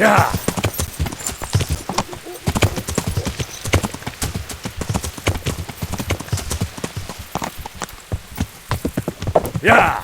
Yeah. Yeah.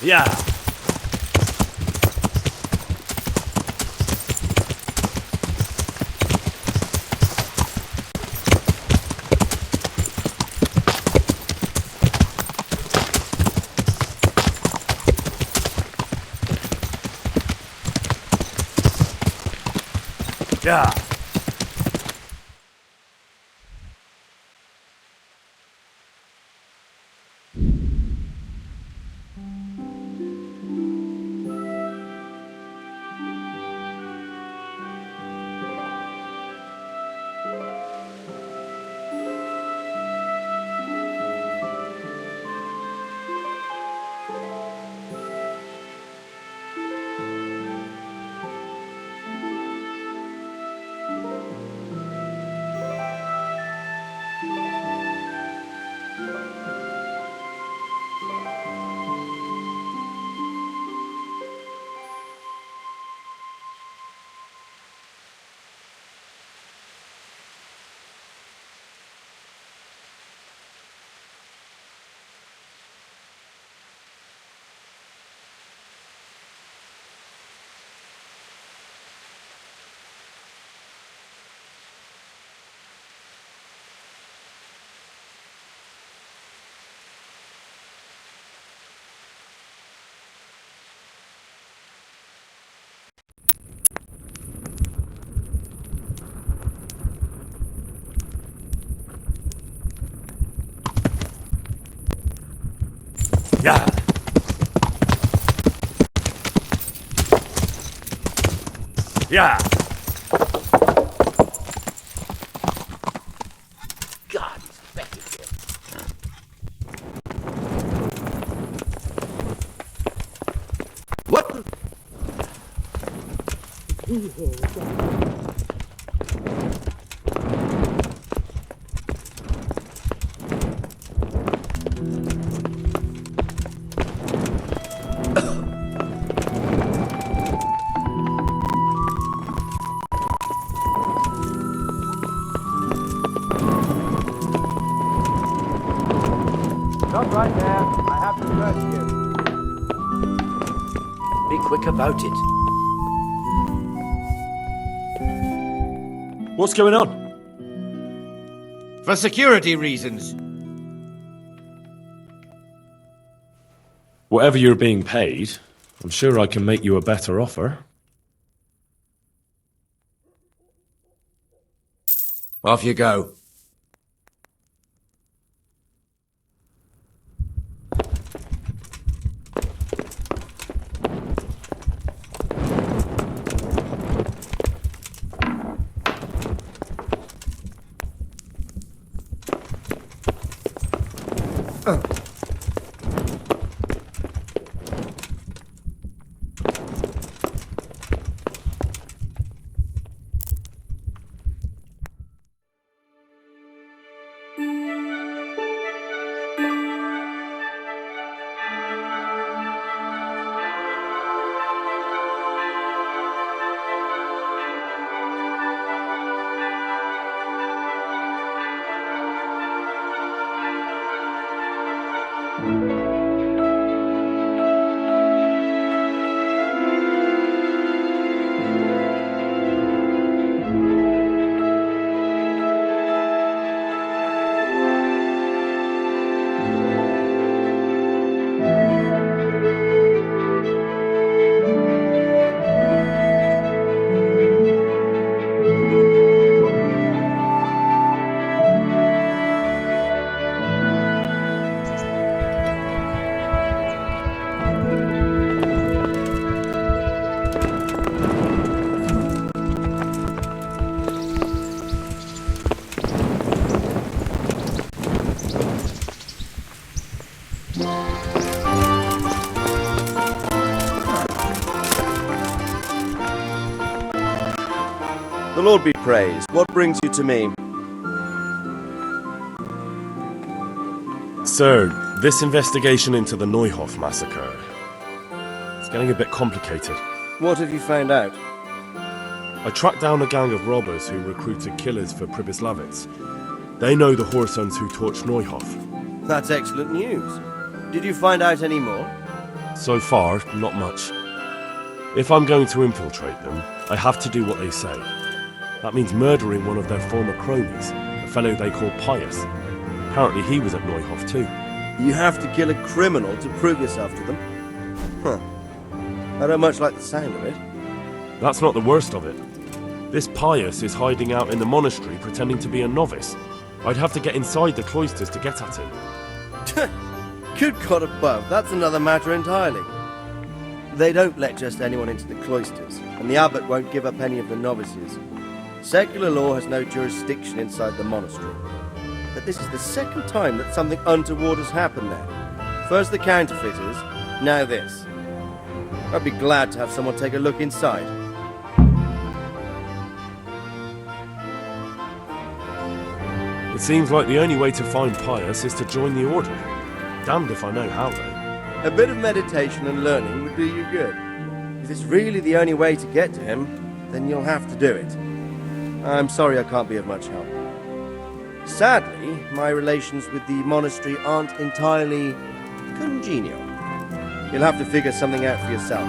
Yeah. Yeah. Yeah. Yeah. God, he's effective here. What? Not right there. I have to search you. Be quick about it. What's going on? For security reasons. Whatever you're being paid, I'm sure I can make you a better offer. Off you go. The Lord be praised. What brings you to me? Sir, this investigation into the Neuhof massacre... It's getting a bit complicated. What have you found out? I tracked down a gang of robbers who recruited killers for Pribyslavitz. They know the Horsons who torched Neuhof. That's excellent news. Did you find out any more? So far, not much. If I'm going to infiltrate them, I have to do what they say. That means murdering one of their former cronies, a fellow they call Pius. Apparently he was at Neuhof too. You have to kill a criminal to prove yourself to them? Huh. I don't much like the sound of it. That's not the worst of it. This Pius is hiding out in the monastery pretending to be a novice. I'd have to get inside the cloisters to get at him. Good God above, that's another matter entirely. They don't let just anyone into the cloisters, and the abbot won't give up any of the novices. Secular law has no jurisdiction inside the monastery. But this is the second time that something untoward has happened there. First the counterfeiters, now this. I'd be glad to have someone take a look inside. It seems like the only way to find Pius is to join the order. Damned if I know how, though. A bit of meditation and learning would do you good. If it's really the only way to get to him, then you'll have to do it. I'm sorry I can't be of much help. Sadly, my relations with the monastery aren't entirely congenial. You'll have to figure something out for yourself.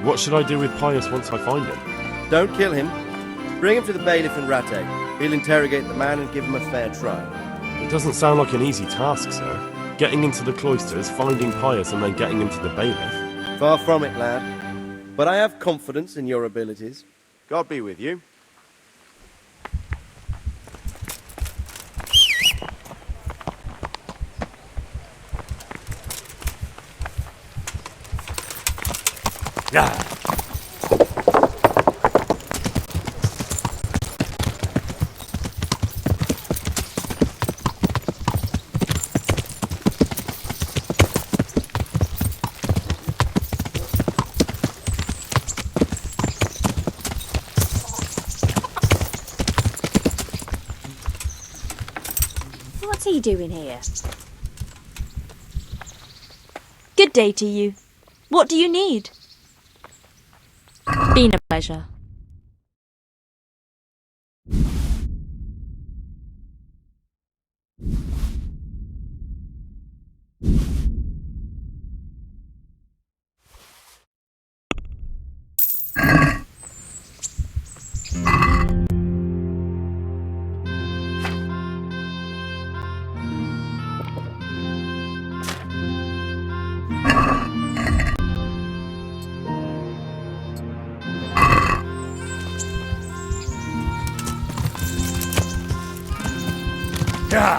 What should I do with Pius once I find him? Don't kill him. Bring him to the bailiff in Rattay. He'll interrogate the man and give him a fair trial. It doesn't sound like an easy task, sir. Getting into the cloisters, finding Pius, and then getting him to the bailiff. Far from it, lad. But I have confidence in your abilities. God be with you. Yeah. What's he doing here? Good day to you. What do you need? Been a pleasure. Yeah.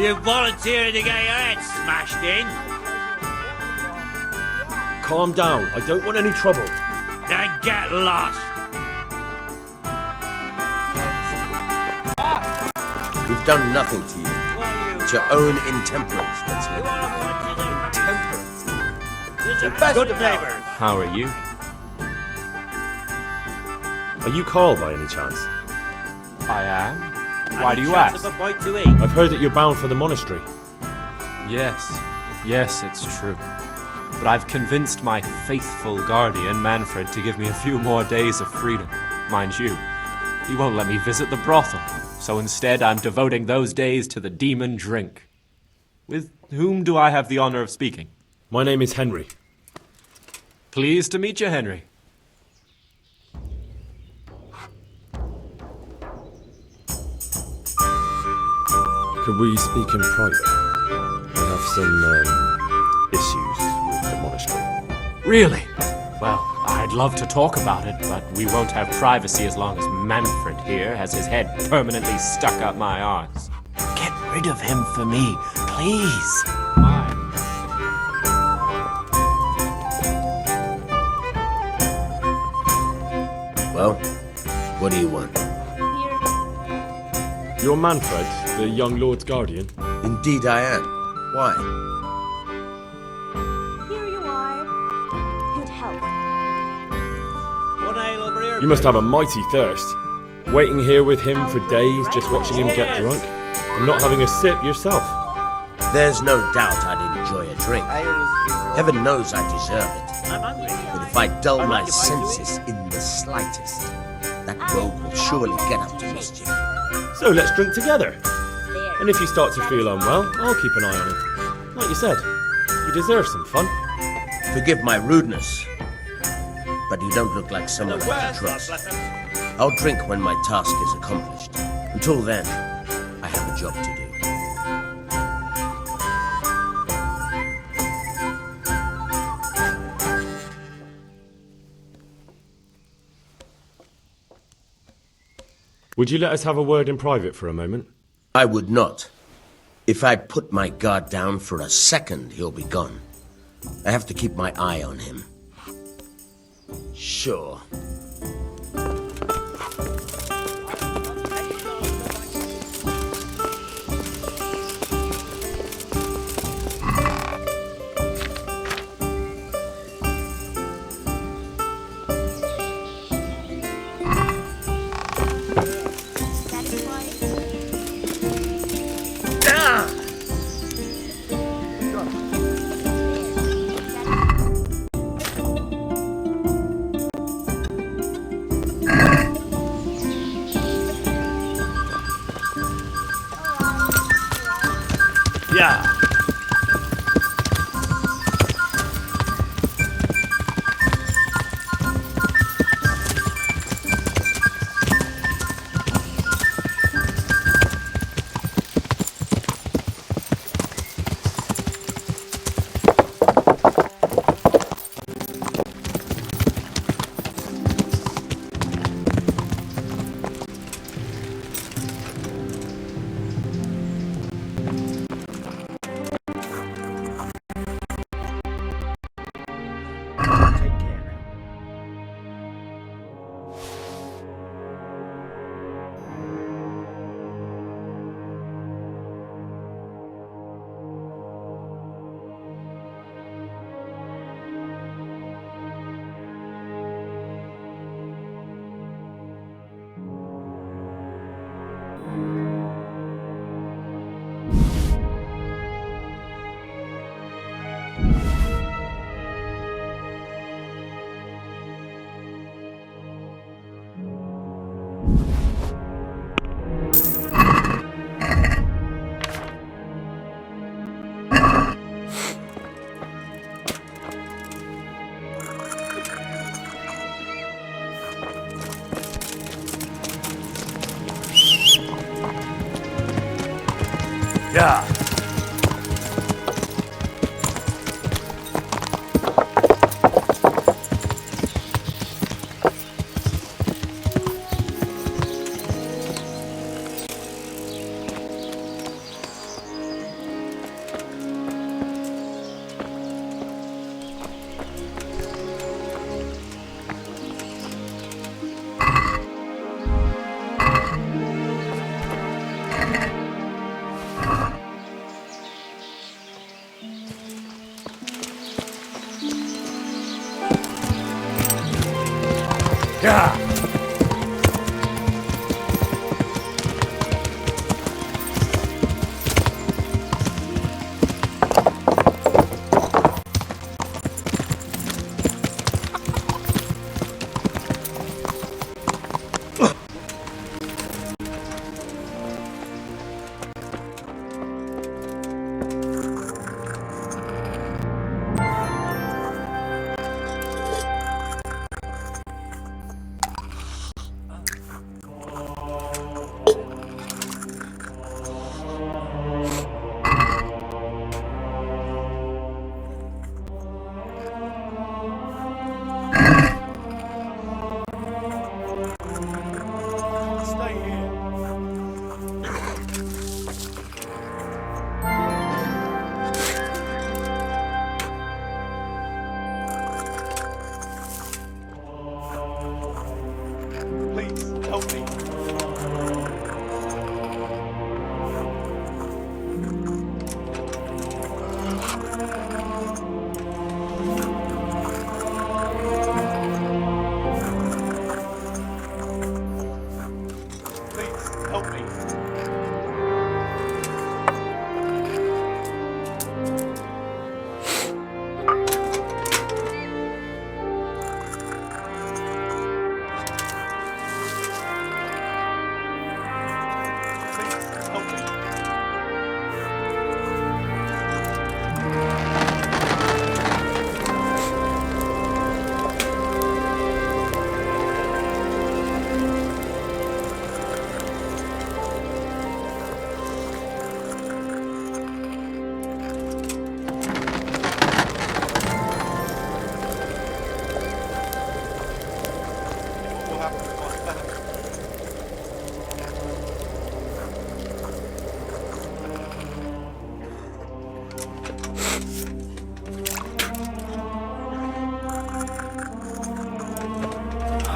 you volunteering to get your head smashed in? Calm down. I don't want any trouble. Then get lost. We've done nothing to you. It's your own intemperance that's led you. Good neighbors. How are you? Are you Carl by any chance? I am. Why do you ask? Of a bite to eat. I've heard that you're bound for the monastery. Yes, it's true. But I've convinced my faithful guardian, Manfred, to give me a few more days of freedom. Mind you, he won't let me visit the brothel, so instead I'm devoting those days to the demon drink. With whom do I have the honor of speaking? My name is Henry. Pleased to meet you, Henry. Could we speak in private? I have some issues with the monastery. Really? Well, I'd love to talk about it, but we won't have privacy as long as Manfred here has his head permanently stuck up my arse. Get rid of him for me, please. Well, what do you want? You're Manfred, the young lord's guardian. Indeed I am. Why? Here you are. Good health. One ale over here. You must have a mighty thirst. Waiting here with him for days, just watching him get drunk, and not having a sip yourself. There's no doubt I'd enjoy a drink. Heaven knows I deserve it. I'm hungry. But if I dull my senses in the slightest, that rogue will surely get up to mischief. So let's drink together. And if you start to feel unwell, I'll keep an eye on him. Like you said, you deserve some fun. Forgive my rudeness, but you don't look like someone I can trust. I'll drink when my task is accomplished. Until then, I have a job to do. Would you let us have a word in private for a moment? I would not. If I put my guard down for a second, he'll be gone. I have to keep my eye on him. Sure. Yeah. Yeah. Yeah.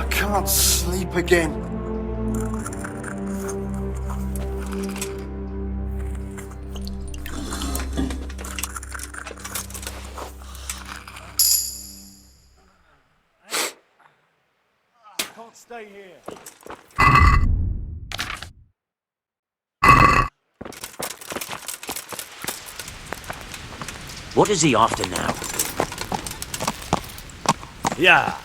Can't sleep again. Can't stay here. What is he after now? Yeah.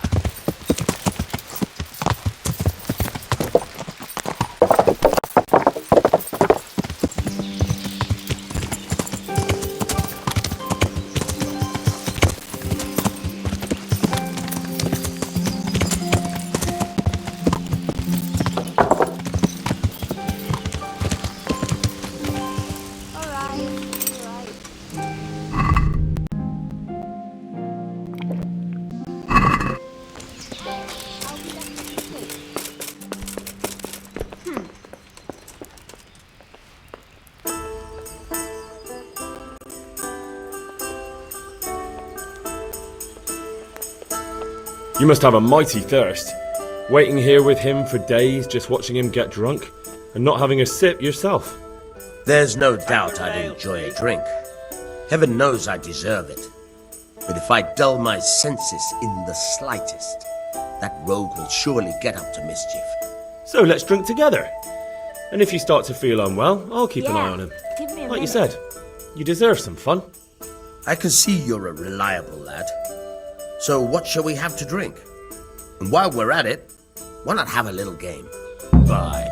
You must have a mighty thirst. Waiting here with him for days, just watching him get drunk, and not having a sip yourself. There's no doubt I'd enjoy a drink. Heaven knows I deserve it. But if I dull my senses in the slightest, that rogue will surely get up to mischief. So let's drink together. And if you start to feel unwell, I'll keep an eye on him. Give me a Like you minute. said, you deserve some fun. I can see you're a reliable lad. So what shall we have to drink? And while we're at it, why not have a little game? Bye.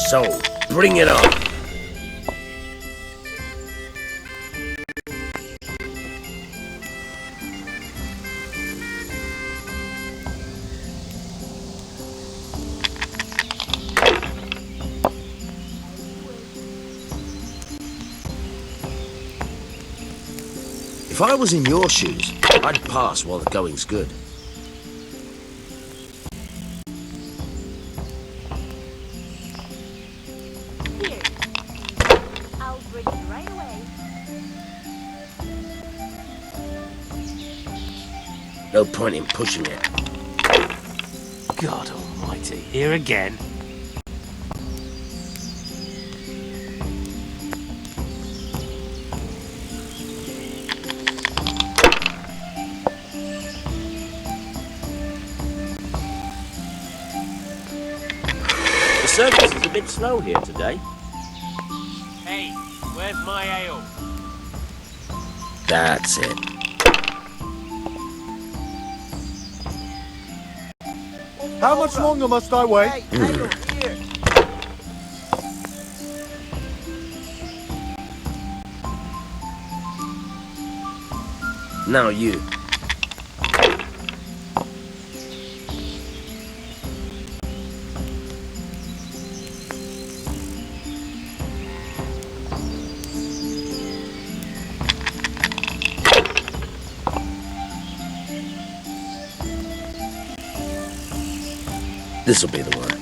So, bring it on. If I was in your shoes, I'd pass while the going's good. Here. I'll bring it right away. No point in pushing it. God almighty, here again. circus is a bit slow here today. Hey, where's my ale? That's it. How much longer must I wait? Now you. This'll be the one.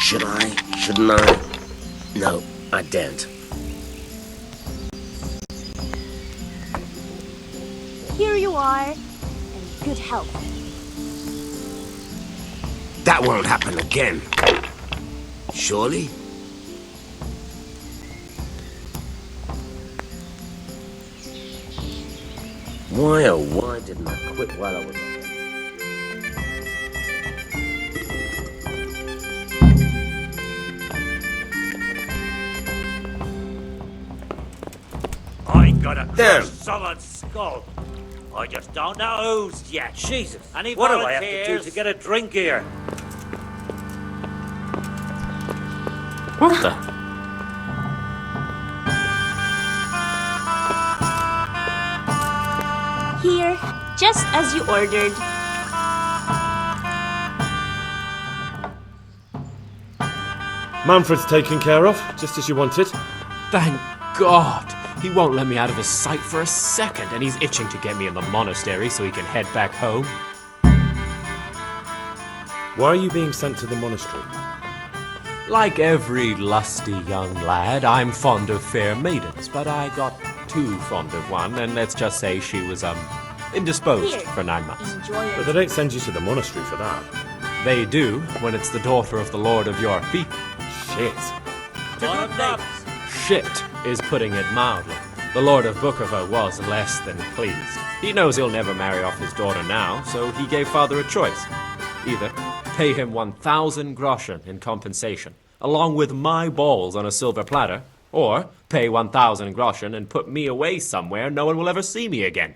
Should I? Shouldn't I? No, I daren't. Here you are, and good health. That won't happen again. Surely? Why, oh why didn't I quit while I was there? I got a Damn. solid skull. I just don't know who's yet. Jesus, Any what do I have to do volunteers to get a drink here? What the? Here, just as you ordered. Manfred's taken care of, just as you wanted. Thank God! He won't let me out of his sight for a second, and he's itching to get me in the monastery so he can head back home. Why are you being sent to the monastery? Like every lusty young lad, I'm fond of fair maidens, but I got too fond of one, and let's just say she was, indisposed Here. for 9 months. Enjoy But it. they don't send you to the monastery for that. They do, when it's the daughter of the lord of your people. Shit. One of names. Shit is putting it mildly. The Lord of Bukovo was less than pleased. He knows he'll never marry off his daughter now, so he gave father a choice. Either pay him 1,000 groschen in compensation, along with my balls on a silver platter, or pay 1,000 groschen and put me away somewhere no one will ever see me again.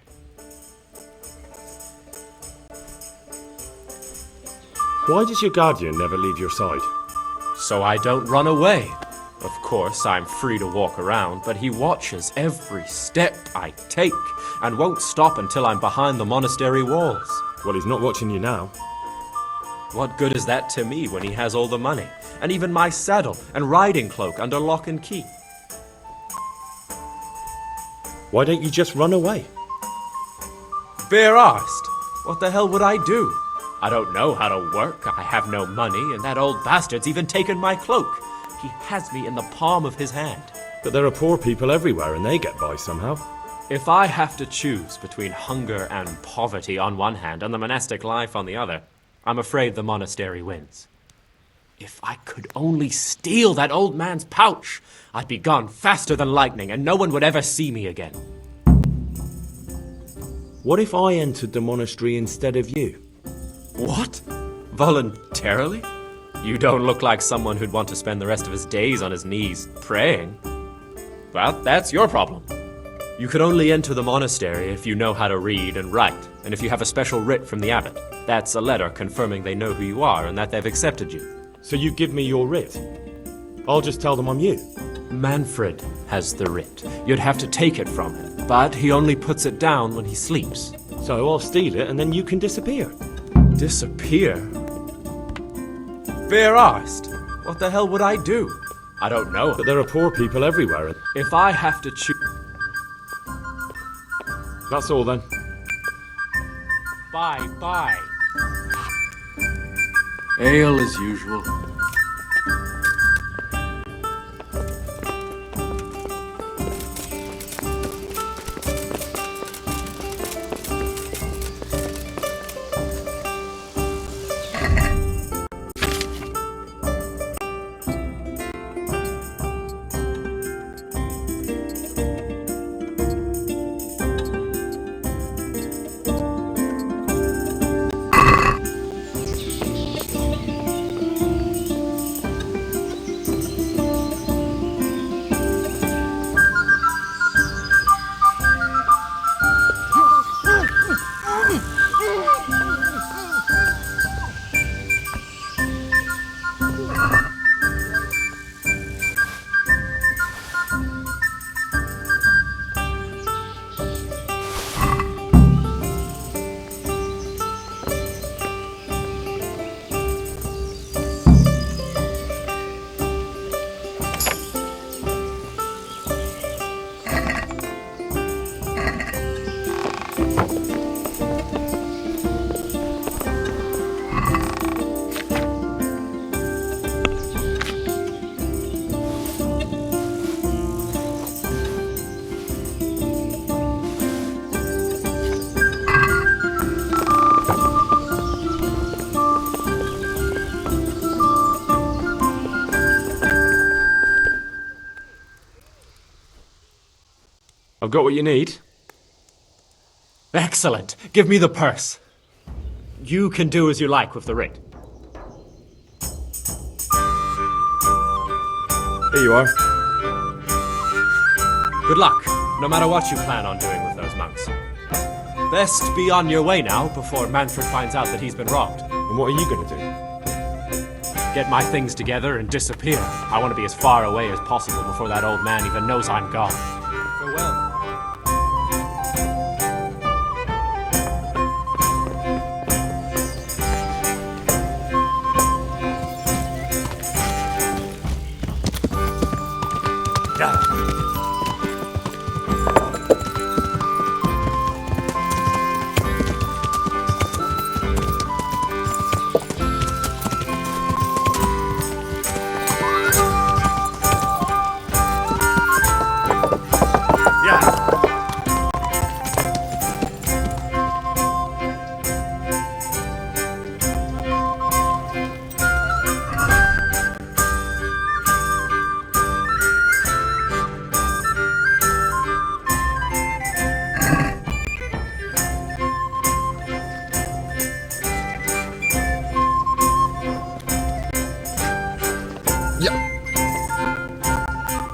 Why does your guardian never leave your side? So I don't run away. Of course, I'm free to walk around, but he watches every step I take and won't stop until I'm behind the monastery walls. Well, he's not watching you now. What good is that to me when he has all the money, and even my saddle and riding cloak under lock and key? Why don't you just run away? Bare arsed. What the hell would I do? I don't know how to work, I have no money, and that old bastard's even taken my cloak. He has me in the palm of his hand. But there are poor people everywhere and they get by somehow. If I have to choose between hunger and poverty on one hand and the monastic life on the other, I'm afraid the monastery wins. If I could only steal that old man's pouch, I'd be gone faster than lightning and no one would ever see me again. What if I entered the monastery instead of you? What? Voluntarily? You don't look like someone who'd want to spend the rest of his days on his knees praying. Well, that's your problem. You could only enter the monastery if you know how to read and write, and if you have a special writ from the abbot. That's a letter confirming they know who you are and that they've accepted you. So you give me your writ? I'll just tell them I'm you. Manfred has the writ. You'd have to take it from him, but he only puts it down when he sleeps. So I'll steal it and then you can disappear. Disappear? Bare arsed. What the hell would I do? I don't know. But there are poor people everywhere. If I have to choose... That's all then. Bye-bye. Ale as usual. I've got what you need. Excellent. Give me the purse. You can do as you like with the ring. Here you are. Good luck, no matter what you plan on doing with those monks. Best be on your way now before Manfred finds out that he's been robbed. And what are you going to do? Get my things together and disappear. I want to be as far away as possible before that old man even knows I'm gone. Farewell.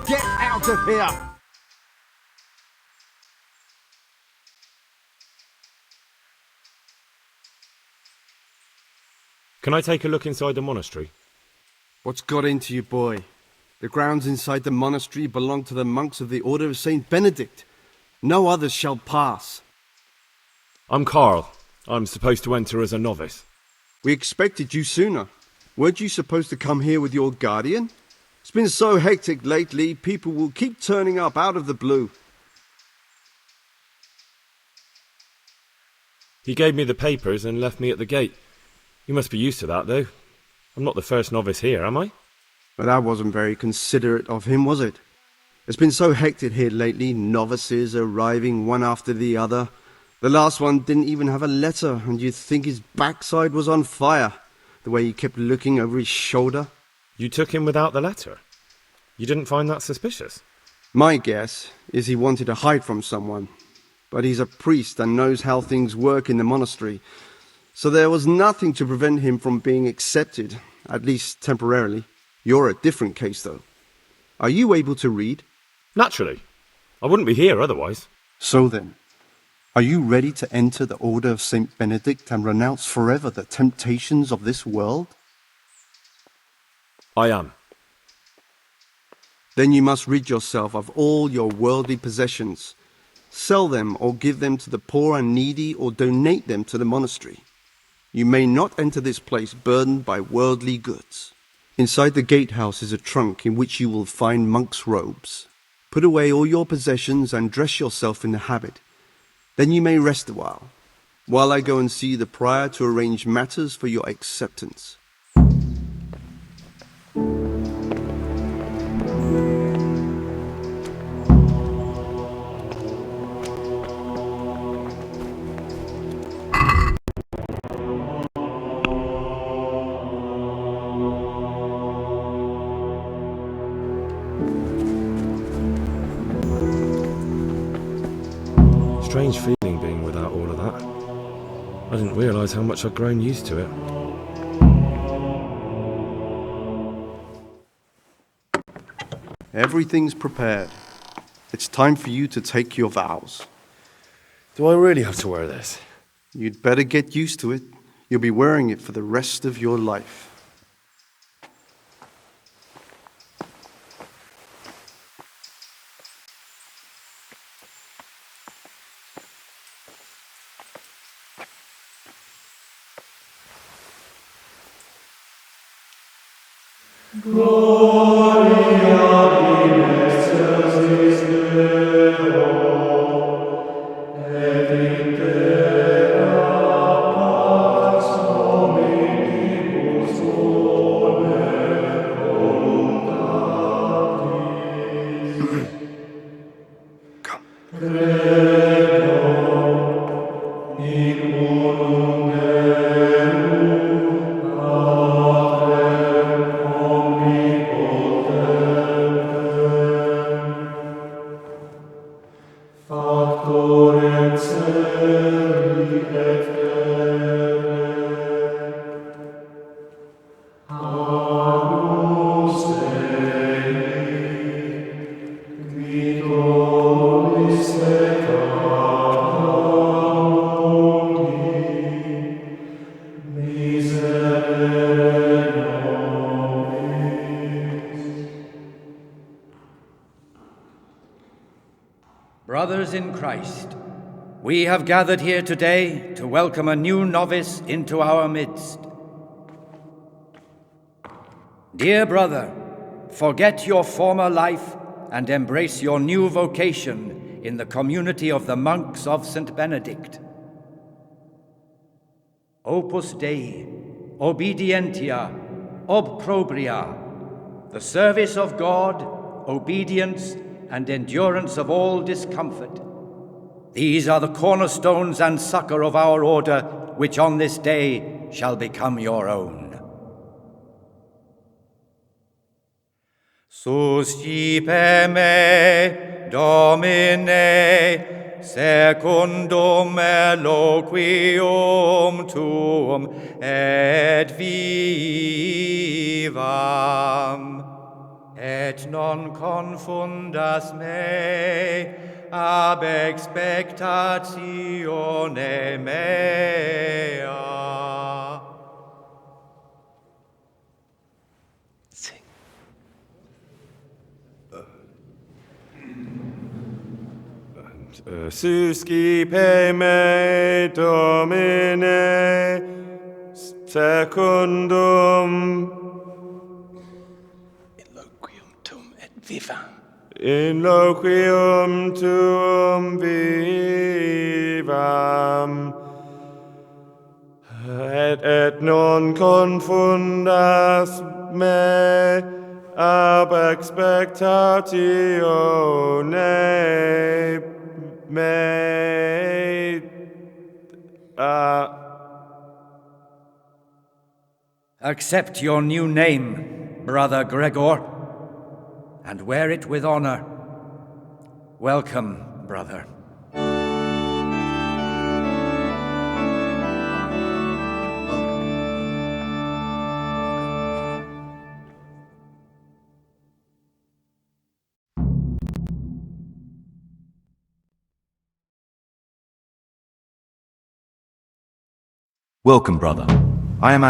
Get out of here! Can I take a look inside the monastery? What's got into you, boy? The grounds inside the monastery belong to the monks of the Order of Saint Benedict. No others shall pass. I'm Carl. I'm supposed to enter as a novice. We expected you sooner. Weren't you supposed to come here with your guardian? It's been so hectic lately, people will keep turning up out of the blue. He gave me the papers and left me at the gate. You must be used to that, though. I'm not the first novice here, am I? But that wasn't very considerate of him, was it? It's been so hectic here lately, novices arriving one after the other. The last one didn't even have a letter, and you'd think his backside was on fire, the way he kept looking over his shoulder. You took him without the letter? You didn't find that suspicious? My guess is he wanted to hide from someone. But he's a priest and knows how things work in the monastery. So there was nothing to prevent him from being accepted, at least temporarily. You're a different case, though. Are you able to read? Naturally. I wouldn't be here otherwise. So then, are you ready to enter the Order of Saint Benedict and renounce forever the temptations of this world? I am. Then you must rid yourself of all your worldly possessions. Sell them or give them to the poor and needy or donate them to the monastery. You may not enter this place burdened by worldly goods. Inside the gatehouse is a trunk in which you will find monk's robes. Put away all your possessions and dress yourself in the habit. Then you may rest a while I go and see the prior to arrange matters for your acceptance. Strange feeling being without all of that. I didn't realise how much I'd grown used to it. Everything's prepared. It's time for you to take your vows. Do I really have to wear this? You'd better get used to it. You'll be wearing it for the rest of your life. Brothers in Christ, we have gathered here today to welcome a new novice into our midst. Dear brother, forget your former life and embrace your new vocation in the community of the monks of St. Benedict. Opus Dei, obedientia, obprobria, the service of God, obedience, and endurance of all discomfort. These are the cornerstones and succor of our order, which on this day shall become your own. Suscipe me, Domine, secundum eloquium tuum, et vivam, et non confundas me ab expectatione mea. Suscipe me, Domine, secundum eloquium tuum et vivam. In loquium tuum vivam, et non confundas me ab expectatione mea. Accept your new name, Brother Gregor, and wear it with honor. Welcome, brother. Welcome, brother. I am